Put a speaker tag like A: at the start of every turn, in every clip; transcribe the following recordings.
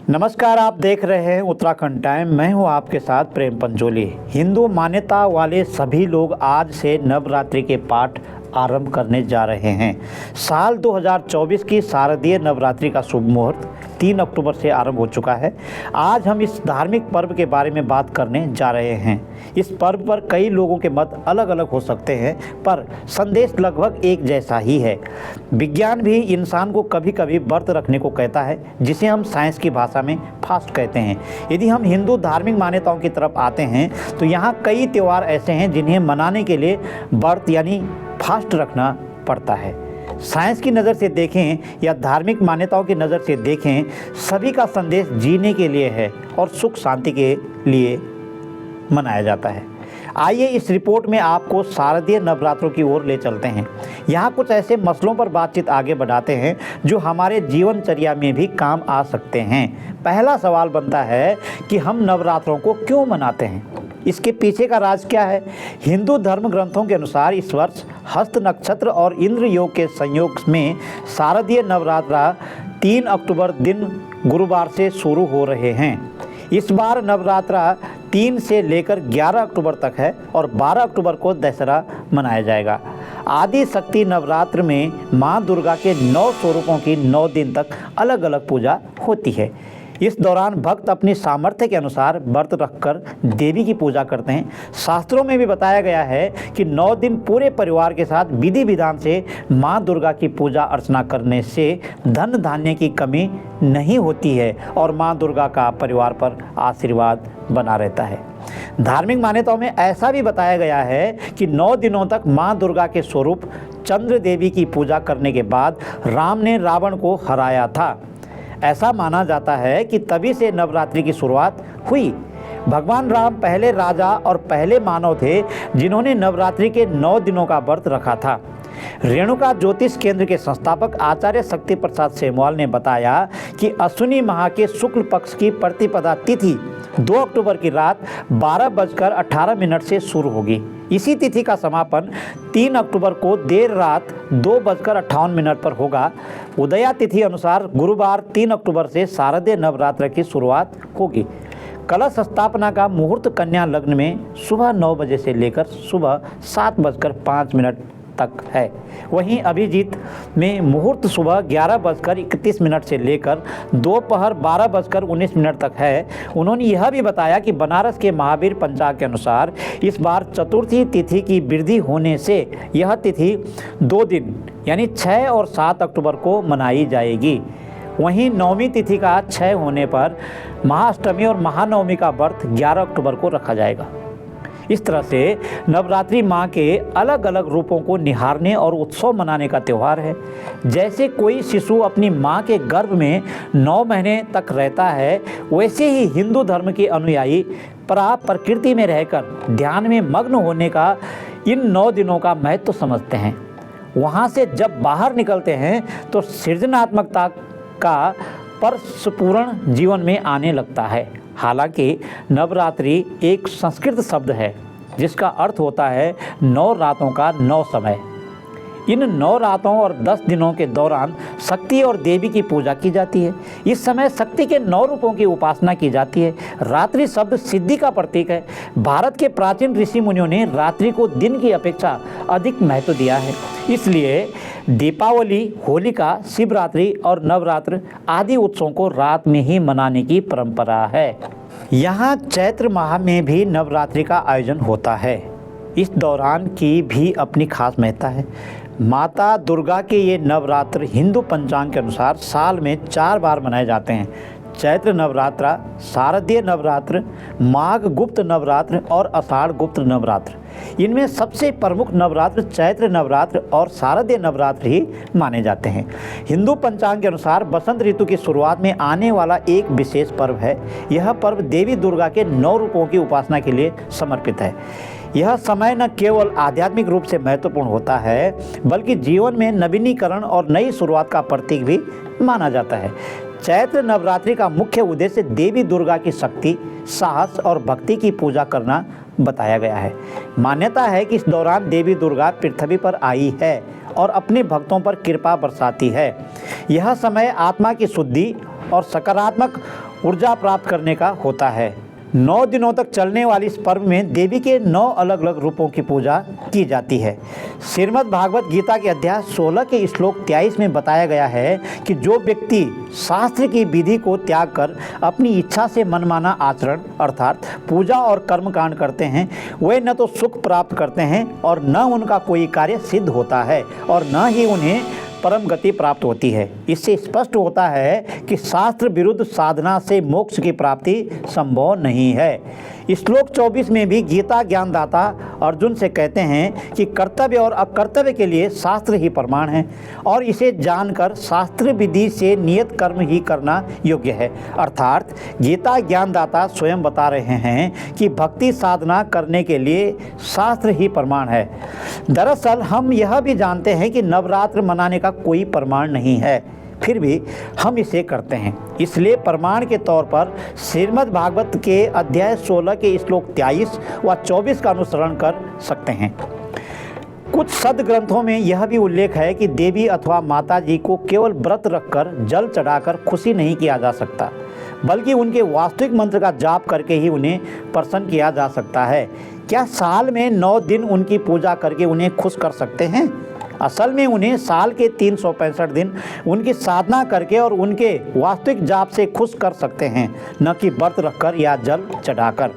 A: नमस्कार, आप देख रहे हैं उत्तराखंड टाइम। मैं हूं आपके साथ प्रेम पंजोली। हिंदू मान्यता वाले सभी लोग आज से नवरात्रि के पाठ आरंभ करने जा रहे हैं। साल 2024 की शारदीय नवरात्रि का शुभ मुहूर्त 3 अक्टूबर से आरंभ हो चुका है। आज हम इस धार्मिक पर्व के बारे में बात करने जा रहे हैं। इस पर्व पर कई लोगों के मत अलग अलग हो सकते हैं, पर संदेश लगभग एक जैसा ही है। विज्ञान भी इंसान को कभी कभी व्रत रखने को कहता है, जिसे हम साइंस की भाषा में फास्ट कहते हैं। यदि हम हिंदू धार्मिक मान्यताओं की तरफ आते हैं तो यहाँ कई त्यौहार ऐसे हैं जिन्हें मनाने के लिए व्रत यानी फास्ट रखना पड़ता है। साइंस की नज़र से देखें या धार्मिक मान्यताओं की नज़र से देखें, सभी का संदेश जीने के लिए है और सुख शांति के लिए मनाया जाता है। आइए इस रिपोर्ट में आपको शारदीय नवरात्रों की ओर ले चलते हैं। यहाँ कुछ ऐसे मसलों पर बातचीत आगे बढ़ाते हैं जो हमारे जीवनचर्या में भी काम आ सकते हैं। पहला सवाल बनता है कि हम नवरात्रों को क्यों मनाते हैं, इसके पीछे का राज क्या है। हिंदू धर्म ग्रंथों के अनुसार इस वर्ष हस्त नक्षत्र और इंद्र योग के संयोग में शारदीय नवरात्रा 3 अक्टूबर दिन गुरुवार से शुरू हो रहे हैं। इस बार नवरात्रा 3 से लेकर 11 अक्टूबर तक है और 12 अक्टूबर को दशहरा मनाया जाएगा। आदि शक्ति नवरात्र में माँ दुर्गा के 9 स्वरूपों की 9 दिन तक अलग अलग पूजा होती है। इस दौरान भक्त अपनी सामर्थ्य के अनुसार व्रत रखकर देवी की पूजा करते हैं। शास्त्रों में भी बताया गया है कि 9 दिन पूरे परिवार के साथ विधि विधान से माँ दुर्गा की पूजा अर्चना करने से धन धान्य की कमी नहीं होती है और माँ दुर्गा का परिवार पर आशीर्वाद बना रहता है। धार्मिक मान्यताओं में ऐसा भी बताया गया है कि 9 दिनों तक माँ दुर्गा के स्वरूप चंद्र देवी की पूजा करने के बाद राम ने रावण को हराया था। ऐसा माना जाता है कि तभी से नवरात्रि की शुरुआत हुई। भगवान राम पहले राजा और पहले मानव थे जिन्होंने नवरात्रि के 9 दिनों का व्रत रखा था। रेणुका ज्योतिष केंद्र के संस्थापक आचार्य शक्ति प्रसाद सेमवाल ने बताया कि अश्विनी माह के शुक्ल पक्ष की प्रतिपदा तिथि 2 अक्टूबर की रात 12:18 से शुरू होगी। इसी तिथि का समापन 3 अक्टूबर को देर रात 2:58 पर होगा। उदया तिथि अनुसार गुरुवार 3 अक्टूबर से शारदीय नवरात्र की शुरुआत होगी। कलश स्थापना का मुहूर्त कन्या लग्न में सुबह 9 बजे से लेकर सुबह 7:05 तक है। वहीं अभिजीत में मुहूर्त सुबह 11:31 से लेकर दोपहर 12:19 तक है। उन्होंने यह भी बताया कि बनारस के महावीर पंचांग के अनुसार इस बार चतुर्थी तिथि की वृद्धि होने से यह तिथि 2 दिन यानी 6 और 7 अक्टूबर को मनाई जाएगी। वहीं नवमी तिथि का 6 होने पर महाअष्टमी और महानवमी का व्रत 11 अक्टूबर को रखा जाएगा। इस तरह से नवरात्रि माँ के अलग अलग रूपों को निहारने और उत्सव मनाने का त्यौहार है। जैसे कोई शिशु अपनी माँ के गर्भ में 9 महीने तक रहता है, वैसे ही हिंदू धर्म के अनुयायी प्रकृति में रहकर ध्यान में मग्न होने का इन 9 दिनों का महत्व समझते हैं। वहाँ से जब बाहर निकलते हैं तो सृजनात्मकता का परस्पूर्ण जीवन में आने लगता है। हालांकि नवरात्रि एक संस्कृत शब्द है जिसका अर्थ होता है 9 रातों का 9 समय। इन 9 रातों और 10 दिनों के दौरान शक्ति और देवी की पूजा की जाती है। इस समय शक्ति के 9 रूपों की उपासना की जाती है। रात्रि शब्द सिद्धि का प्रतीक है। भारत के प्राचीन ऋषि मुनियों ने रात्रि को दिन की अपेक्षा अधिक महत्व दिया है। इसलिए दीपावली, होलिका, शिवरात्रि और नवरात्र आदि उत्सवों को रात में ही मनाने की परंपरा है। यहाँ चैत्र माह में भी नवरात्रि का आयोजन होता है। इस दौरान की भी अपनी खास महत्ता है। माता दुर्गा के ये नवरात्र हिंदू पंचांग के अनुसार साल में 4 बार मनाए जाते हैं। चैत्र नवरात्र, शारदीय नवरात्र, माघ गुप्त नवरात्र और आषाढ़ गुप्त नवरात्र। इनमें सबसे प्रमुख नवरात्र चैत्र नवरात्र और शारदीय नवरात्र ही माने जाते हैं। हिंदू पंचांग के अनुसार बसंत ऋतु की शुरुआत में आने वाला एक विशेष पर्व है। यह पर्व देवी दुर्गा के 9 रूपों की उपासना के लिए समर्पित है। यह समय न केवल आध्यात्मिक रूप से महत्वपूर्ण होता है, बल्कि जीवन में नवीनीकरण और नई शुरुआत का प्रतीक भी माना जाता है। चैत्र नवरात्रि का मुख्य उद्देश्य देवी दुर्गा की शक्ति, साहस और भक्ति की पूजा करना बताया गया है। मान्यता है कि इस दौरान देवी दुर्गा पृथ्वी पर आई है और अपने भक्तों पर कृपा बरसाती है। यह समय आत्मा की शुद्धि और सकारात्मक ऊर्जा प्राप्त करने का होता है। 9 दिनों तक चलने वाली इस पर्व में देवी के 9 अलग अलग रूपों की पूजा की जाती है। श्रीमद् भागवत गीता के अध्याय 16 के श्लोक 23 में बताया गया है कि जो व्यक्ति शास्त्र की विधि को त्याग कर अपनी इच्छा से मनमाना आचरण अर्थात पूजा और कर्मकांड करते हैं, वे न तो सुख प्राप्त करते हैं और न उनका कोई कार्य सिद्ध होता है और न ही उन्हें परम गति प्राप्त होती है। इससे स्पष्ट होता है कि शास्त्र विरुद्ध साधना से मोक्ष की प्राप्ति संभव नहीं है। श्लोक 24 में भी गीता ज्ञानदाता अर्जुन से कहते हैं कि कर्तव्य और अकर्तव्य के लिए शास्त्र ही प्रमाण है और इसे जानकर शास्त्र विधि से नियत कर्म ही करना योग्य है। अर्थात गीता ज्ञानदाता स्वयं बता रहे हैं कि भक्ति साधना करने के लिए शास्त्र ही प्रमाण है। दरअसल हम यह भी जानते हैं कि नवरात्र मनाने का कोई प्रमाण नहीं है, फिर भी हम इसे करते हैं। इसलिए प्रमाण के तौर पर श्रीमद् भागवत के अध्याय 16 के श्लोक 23 व 24 का अनुसरण कर सकते हैं। कुछ सदग्रंथों में यह भी उल्लेख है कि देवी अथवा माता जी को केवल व्रत रखकर जल चढ़ाकर खुशी नहीं किया जा सकता, बल्कि उनके वास्तविक मंत्र का जाप करके ही उन्हें प्रसन्न किया जा सकता है। क्या साल में 9 दिन उनकी पूजा करके उन्हें खुश कर सकते हैं? असल में उन्हें साल के 365 दिन उनकी साधना करके और उनके वास्तविक जाप से खुश कर सकते हैं, न कि व्रत रखकर या जल चढ़ाकर।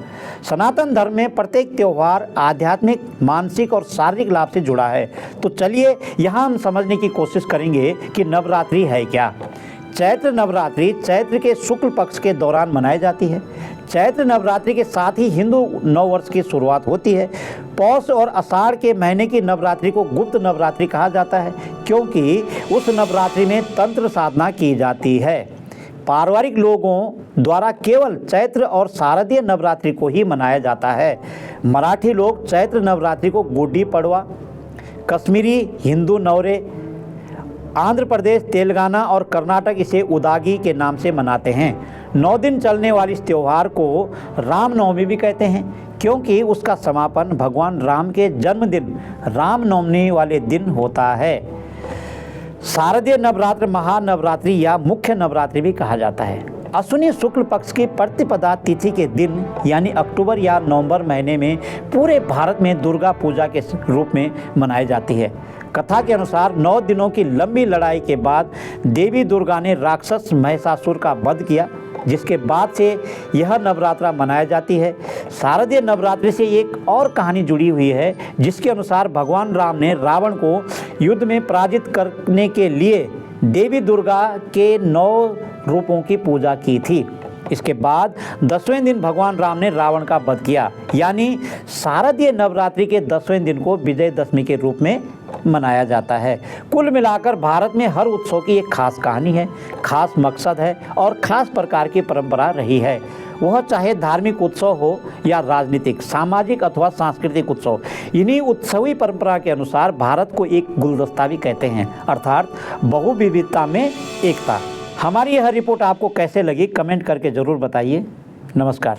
A: सनातन धर्म में प्रत्येक त्यौहार आध्यात्मिक, मानसिक और शारीरिक लाभ से जुड़ा है। तो चलिए यहाँ हम समझने की कोशिश करेंगे कि नवरात्रि है क्या। चैत्र नवरात्रि चैत्र के शुक्ल पक्ष के दौरान मनाई जाती है। चैत्र नवरात्रि के साथ ही हिंदू नववर्ष की शुरुआत होती है। पौष और आषाढ़ के महीने की नवरात्रि को गुप्त नवरात्रि कहा जाता है, क्योंकि उस नवरात्रि में तंत्र साधना की जाती है। पारिवारिक लोगों द्वारा केवल चैत्र और शारदीय नवरात्रि को ही मनाया जाता है। मराठी लोग चैत्र नवरात्रि को गुड्डी पड़वा, कश्मीरी हिंदू नवरे, आंध्र प्रदेश, तेलंगाना और कर्नाटक इसे उदागी के नाम से मनाते हैं। 9 दिन चलने वाले इस त्यौहार को रामनवमी भी कहते हैं, क्योंकि उसका समापन भगवान राम के जन्मदिन रामनवमी वाले दिन होता है। शारदीय नवरात्र महानवरात्रि या मुख्य नवरात्रि भी कहा जाता है। अश्विनी शुक्ल पक्ष की प्रतिपदा तिथि के दिन यानी अक्टूबर या नवंबर महीने में पूरे भारत में दुर्गा पूजा के रूप में मनाई जाती है। कथा के अनुसार 9 दिनों की लंबी लड़ाई के बाद देवी दुर्गा ने राक्षस महिषासुर का वध किया, जिसके बाद से यह नवरात्रा मनाई जाती है। शारदीय नवरात्रि से एक और कहानी जुड़ी हुई है, जिसके अनुसार भगवान राम ने रावण को युद्ध में पराजित करने के लिए देवी दुर्गा के 9 रूपों की पूजा की थी। इसके बाद 10वें दिन भगवान राम ने रावण का वध किया, यानी शारदीय नवरात्रि के 10वें दिन को विजयदशमी के रूप में मनाया जाता है। कुल मिलाकर भारत में हर उत्सव की एक खास कहानी है, खास मकसद है और खास प्रकार की परंपरा रही है। वह चाहे धार्मिक उत्सव हो या राजनीतिक, सामाजिक अथवा सांस्कृतिक उत्सव। इन्हीं उत्सवी परंपरा के अनुसार भारत को एक गुलदस्ता भी कहते हैं, अर्थात बहुविविधता में एकता। हमारी यह रिपोर्ट आपको कैसे लगी कमेंट करके ज़रूर बताइए। नमस्कार।